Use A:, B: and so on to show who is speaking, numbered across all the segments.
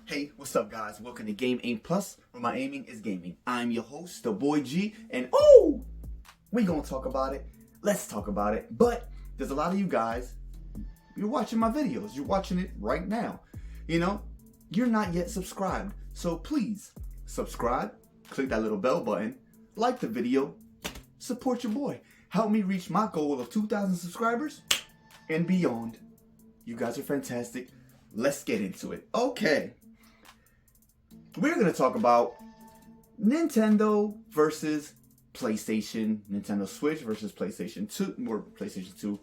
A: Hey, what's up guys? Welcome to Game Aim Plus, where my aiming is gaming. I'm your host, the boy G, and we gonna talk about it. Let's talk about it. But there's a lot of you guys, you're watching my videos. You're watching it right now. You know, you're not yet subscribed. So please, subscribe, click that little bell button, like the video, support your boy. Help me reach my goal of 2,000 subscribers and beyond. You guys are fantastic. Let's get into it. Okay. We're going to talk about Nintendo versus PlayStation. Nintendo Switch versus PlayStation 2. Or PlayStation 2.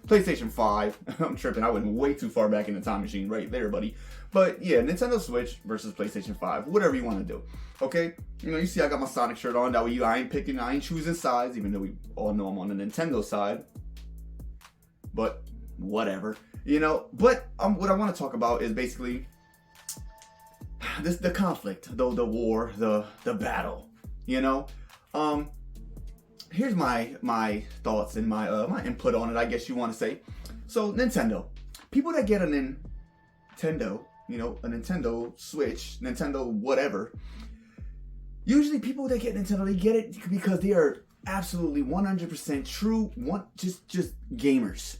A: PlayStation 5. I'm tripping. I went way too far back in the time machine right there, buddy. But yeah, Nintendo Switch versus PlayStation 5. Whatever you want to do. Okay? You know, you see I got my Sonic shirt on. That way I ain't choosing sides, even though we all know I'm on the Nintendo side. But whatever. You know, but what I want to talk about is basically the conflict, the war, the battle. You know, here's my thoughts and my input on it, I guess you want to say. So Nintendo, people that get a Nintendo, you know, a Nintendo Switch, Nintendo whatever. Usually, people that get Nintendo, they get it because they are absolutely 100% true, just gamers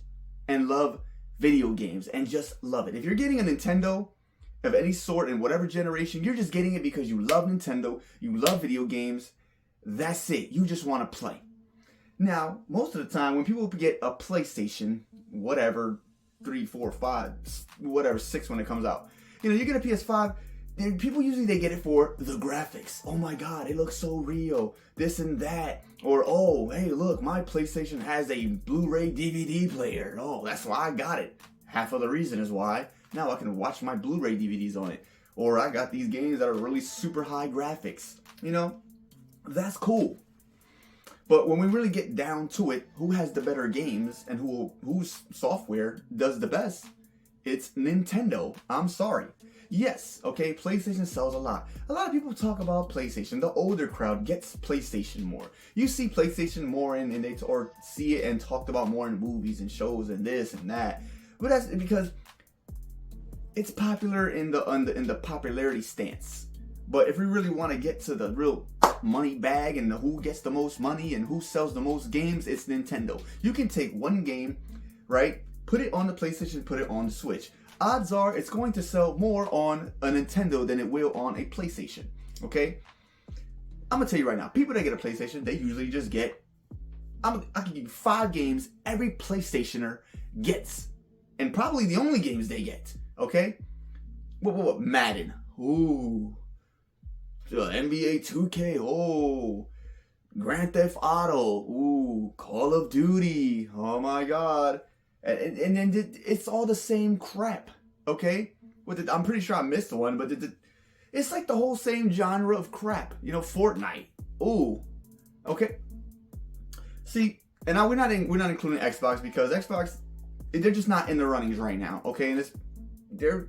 A: and love video games and just love it. If you're getting a Nintendo of any sort in whatever generation, you're just getting it because you love Nintendo, you love video games. That's it. You just want to play. Now, most of the time when people get a PlayStation, whatever, 3, 4, 5, whatever, 6 when it comes out, you know, you get a PS5, and people usually they get it for the graphics. Oh my God, it looks so real. This and that. Or, oh, hey, look, my PlayStation has a Blu-ray DVD player. Oh, that's why I got it. Half of the reason is why. Now I can watch my Blu-ray DVDs on it. Or I got these games that are really super high graphics. You know, that's cool. But when we really get down to it, who has the better games and whose software does the best? It's Nintendo. I'm sorry. Yes, okay, PlayStation sells a lot. A lot of people talk about PlayStation. The older crowd gets PlayStation more. You see PlayStation more or see it and talked about more in movies and shows and this and that. But that's because it's popular in the popularity stance. But if we really want to get to the real money bag and who gets the most money and who sells the most games, it's Nintendo. You can take one game, right? Put it on the PlayStation, put it on the Switch. Odds are it's going to sell more on a Nintendo than it will on a PlayStation. Okay? I'm going to tell you right now, people that get a PlayStation, they usually just get, I can give you 5 games every PlayStationer gets. And probably the only games they get. Okay? What? Madden. Ooh. NBA 2K. Oh. Grand Theft Auto. Ooh. Call of Duty. Oh my God. And then it's all the same crap, okay? I'm pretty sure I missed one, but it's like the whole same genre of crap. You know, Fortnite. Ooh, okay. See, and now we're not including Xbox because Xbox, they're just not in the runnings right now, okay? And they're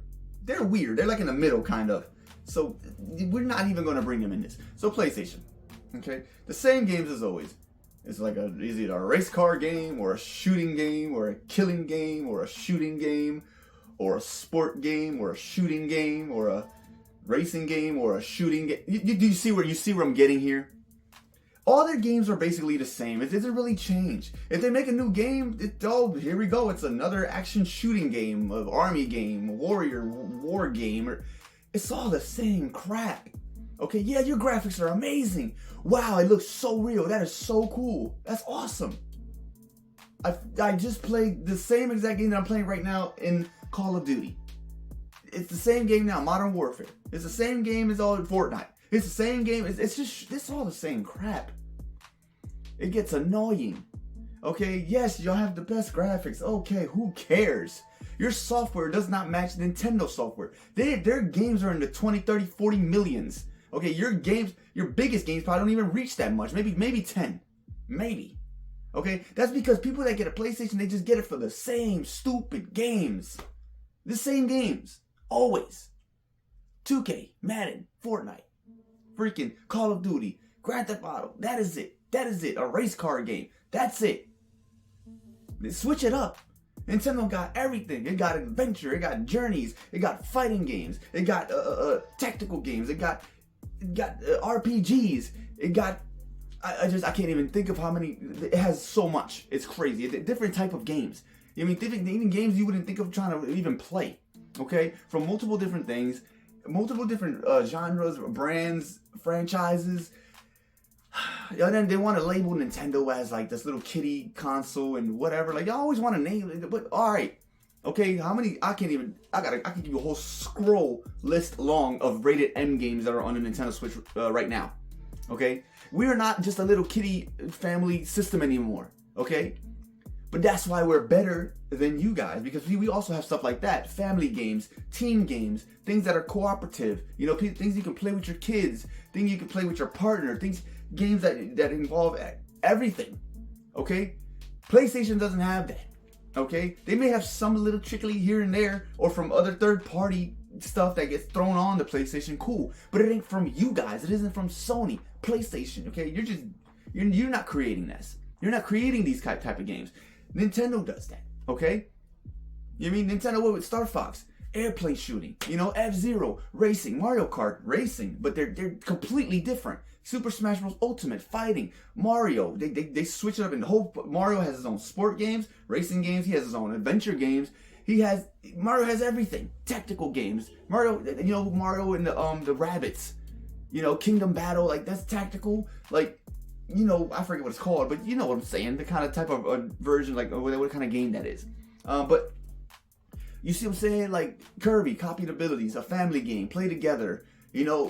A: weird. They're like in the middle, kind of. So we're not even going to bring them in this. So PlayStation, okay? The same games as always. It's like is it a race car game or a shooting game or a killing game or a shooting game or a sport game or a shooting game or a racing game or a shooting game. Do you see where I'm getting here? All their games are basically the same. It doesn't really change. If they make a new game, here we go. It's another action shooting game, an army game, a war game. It's all the same crap. Okay, yeah, your graphics are amazing. Wow, it looks so real. That is so cool. That's awesome. I just played the same exact game that I'm playing right now in Call of Duty. It's the same game now, Modern Warfare. It's the same game as all in Fortnite. It's the same game. It's all the same crap. It gets annoying. Okay, yes, y'all have the best graphics. Okay, who cares? Your software does not match Nintendo software. Their games are in the 20, 30, 40 millions. Okay, your biggest games probably don't even reach that much. Maybe 10. Maybe. Okay? That's because people that get a PlayStation, they just get it for the same stupid games. The same games. Always. 2K, Madden, Fortnite, freaking Call of Duty, Grand Theft Auto. That is it. A race car game. That's it. Switch it up. Nintendo got everything. It got adventure, it got journeys, it got fighting games, it got tactical games, it got RPGs, it got I can't even think of how many. It has so much. It's crazy. Different type of games. I mean, even games you wouldn't think of trying to even play. Okay, from multiple different things, multiple different genres, brands, franchises. And then they want to label Nintendo as like this little kiddie console and whatever. Like, y'all always want to name it, but all right. Okay, how many? I can give you a whole scroll list long of rated M games that are on the Nintendo Switch right now. Okay, we are not just a little kiddie family system anymore. Okay, but that's why we're better than you guys, because we also have stuff like that: family games, team games, things that are cooperative. You know, things you can play with your kids, things you can play with your partner, games that involve everything. Okay, PlayStation doesn't have that. Okay, they may have some little trickly here and there, or from other third-party stuff that gets thrown on the PlayStation. Cool, but it ain't from you guys. It isn't from Sony. PlayStation. Okay, you're not creating this. You're not creating these type of games. Nintendo does that. Okay, you mean Nintendo with Star Fox, airplane shooting, you know, F-Zero racing, Mario Kart racing, but they're completely different. Super Smash Bros. Ultimate fighting, Mario, they switch it up, and the whole Mario has his own sport games, racing games. He has his own adventure games. Mario has everything. Tactical games. Mario, you know, Mario and the rabbits, you know, Kingdom Battle, like that's tactical. Like, you know, I forget what it's called, but you know what I'm saying. The kind of type of version, like what kind of game that is. But you see what I'm saying? Like Kirby, copied abilities, a family game, play together. You know,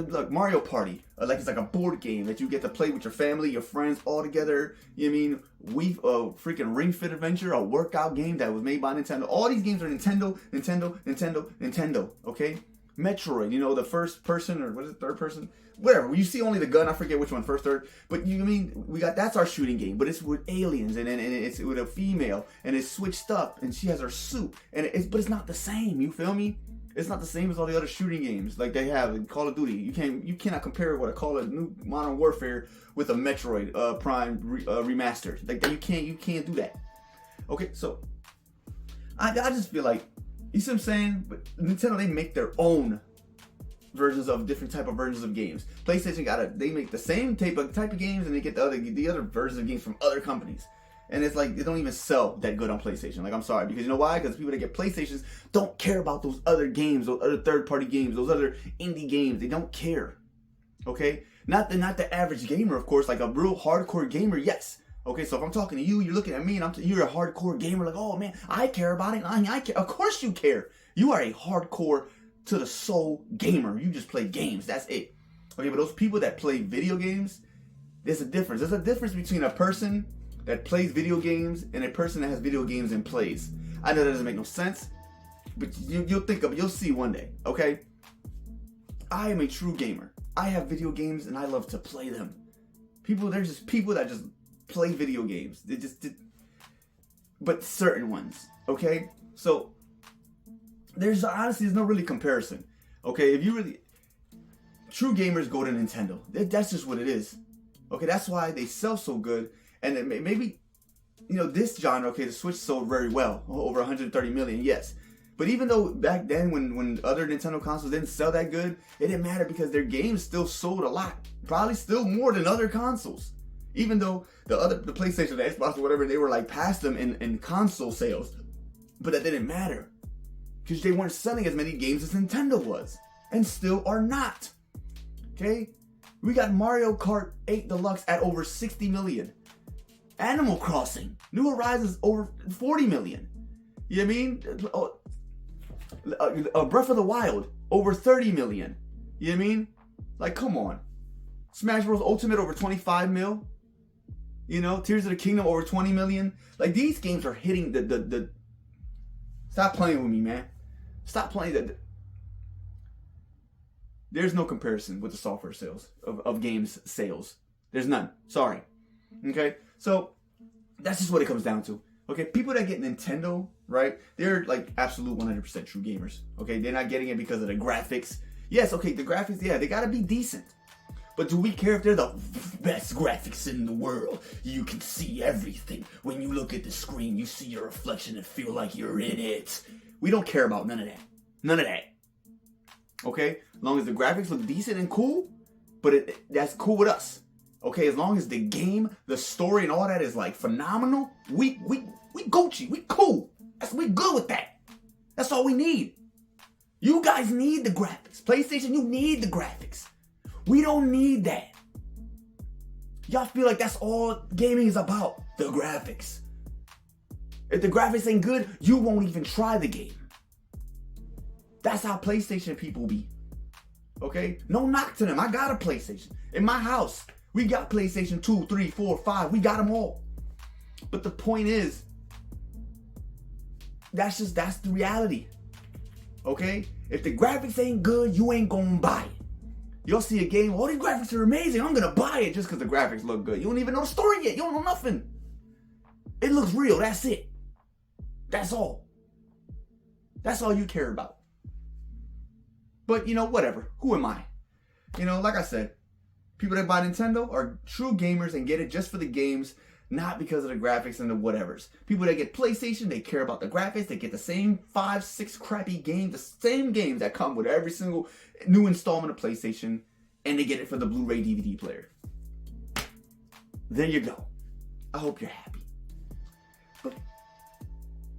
A: like Mario Party, like it's like a board game that you get to play with your family, your friends, all together. You know what I mean? Freaking Ring Fit Adventure, a workout game that was made by Nintendo. All these games are Nintendo. Okay, Metroid, you know, the first person, or what is it, third person? Whatever. You see only the gun. I forget which one, first, third. But you mean that's our shooting game, but it's with aliens and it's with a female and it's switched up and she has her suit but it's not the same. You feel me? It's not the same as all the other shooting games like they have in Call of Duty. You cannot compare what I call a new Modern Warfare with a Metroid Prime remastered. Like that, you can't do that. Okay, so I just feel like, you see what I'm saying? But Nintendo, they make their own versions of different type of versions of games. PlayStation they make the same type of games, and they get the other versions of games from other companies. And it's like they don't even sell that good on PlayStation. Like, I'm sorry, because you know why? Because people that get PlayStations don't care about those other games, those other third-party games, those other indie games. They don't care. Okay? Not the average gamer, of course. Like a real hardcore gamer, yes. Okay, so if I'm talking to you, you're looking at me, and you're a hardcore gamer. Like, oh man, I care about it. I care. Of course you care. You are a hardcore to the soul gamer. You just play games. That's it. Okay, but those people that play video games, there's a difference. There's a difference between a person that plays video games and a person that has video games and plays. I know that doesn't make no sense, but you'll see one day, okay? I am a true gamer. I have video games and I love to play them. They're just people that just play video games. But certain ones, okay? So there's no really comparison, okay? True gamers go to Nintendo. That's just what it is, okay? That's why they sell so good. And maybe, you know, this genre, okay, the Switch sold very well, over 130 million, yes. But even though back then, when other Nintendo consoles didn't sell that good, it didn't matter because their games still sold a lot. Probably still more than other consoles. Even though the PlayStation, the Xbox, or whatever, they were like past them in console sales. But that didn't matter. Because they weren't selling as many games as Nintendo was. And still are not. Okay? We got Mario Kart 8 Deluxe at over 60 million. Animal Crossing, New Horizons over 40 million. You know what I mean? Breath of the Wild over 30 million. You know what I mean? Like, come on. Smash Bros. Ultimate over 25 mil. You know, Tears of the Kingdom over 20 million. Like, these games are hitting the Stop playing with me, man. Stop playing There's no comparison with the software sales of games sales. There's none. Sorry. Okay? So, that's just what it comes down to. Okay? People that get Nintendo, right? They're like absolute 100% true gamers. Okay? They're not getting it because of the graphics. Yes, okay, the graphics, yeah, they gotta be decent. But do we care if they're the best graphics in the world? You can see everything. When you look at the screen, you see your reflection and feel like you're in it. We don't care about none of that. None of that. Okay? As long as the graphics look decent and cool, but that's cool with us. Okay? As long as the game, the story, and all that is like phenomenal, we Gucci. We cool. We good with that. That's all we need. You guys need the graphics. PlayStation, you need the graphics. We don't need that. Y'all feel like that's all gaming is about, the graphics. If the graphics ain't good, you won't even try the game. That's how PlayStation people be. Okay? No knock to them. I got a PlayStation. In my house, we got PlayStation 2, 3, 4, 5. We got them all. But the point is, that's the reality. Okay? If the graphics ain't good, you ain't gonna buy it. You'll see a game, oh, these graphics are amazing, I'm gonna buy it just because the graphics look good. You don't even know the story yet. You don't know nothing. It looks real. That's it. That's all. That's all you care about. But, whatever. Who am I? Like I said, people that buy Nintendo are true gamers and get it just for the games, not because of the graphics and the whatevers. People that get PlayStation, they care about the graphics. They get the same 5, 6 crappy games, the same games that come with every single new installment of PlayStation, and they get it for the Blu-ray DVD player. There you go. I hope you're happy. But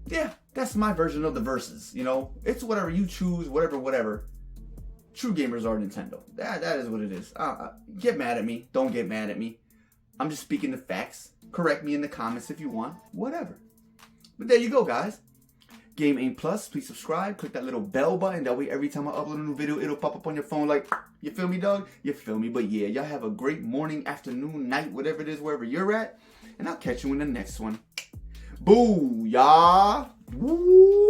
A: yeah, that's my version of the verses. It's whatever you choose, whatever. True gamers are Nintendo. That is what it is. Get mad at me. Don't get mad at me. I'm just speaking the facts. Correct me in the comments if you want. Whatever. But there you go, guys. Game Aim Plus. Please subscribe. Click that little bell button. That way every time I upload a new video, it'll pop up on your phone like, you feel me, dog? You feel me? But yeah, y'all have a great morning, afternoon, night, whatever it is, wherever you're at. And I'll catch you in the next one. Booyah! Woo!